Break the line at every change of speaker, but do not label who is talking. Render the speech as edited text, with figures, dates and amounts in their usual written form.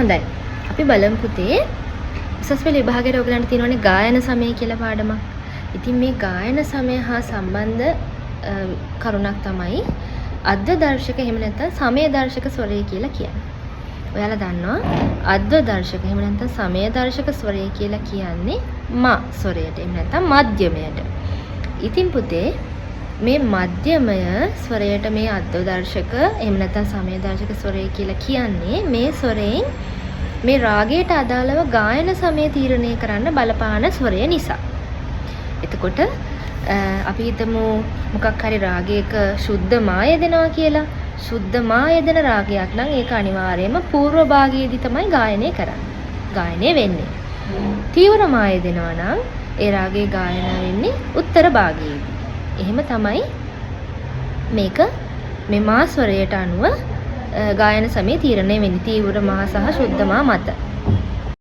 හොඳයි. අපි බලමු පුතේ. උසස් පෙළ විභාගයේ ඔයගලන්ට තියෙනවනේ ගායන සමය කියලා පාඩමක්. ඉතින් මේ ගායන සමය හා සම්බන්ධ කරුණක් තමයි අද්ව දර්ශක එහෙම නැත්නම් සමය දර්ශක ස්වරය කියලා කියන්නේ. ඔයාලා දන්නවා අද්ව දර්ශක එහෙම නැත්නම් සමය දර්ශක ස්වරය කියලා කියන්නේ ම ස්වරයට එහෙම නැත්නම් මධ්‍යමයට. ඉතින් පුතේ මේ මධ්‍යමය ස්වරයට මේ අද්ව දර්ශක එහෙම නැත්නම් සමය දර්ශක ස්වරය කියලා කියන්නේ මේ ස්වරයෙන් මේ රාගයට අදාළව ගායන සමය තීරණය කරන්න බලපාන ස්වරය නිසා. එතකොට අපි හිතමු මොකක් හරි රාගයක සුද්ධ මා යෙදෙනවා කියලා. සුද්ධ මා යෙදෙන රාගයක් නම් ඒක අනිවාර්යයෙන්ම పూర్ව භාගයේදී තමයි ගායනය කරන්නේ. ගායනය වෙන්නේ. තීව්‍ර මා යෙදෙනවා නම් ඒ රාගයේ ගායන වෙන්නේ උත්තර භාගයේදී. එහෙම තමයි මේක මේ මා ස්වරයට අනුව ගායන සමය තීරණය වෙන්නේ. තීව්‍ර මා සහ සුද්ධ මා මත.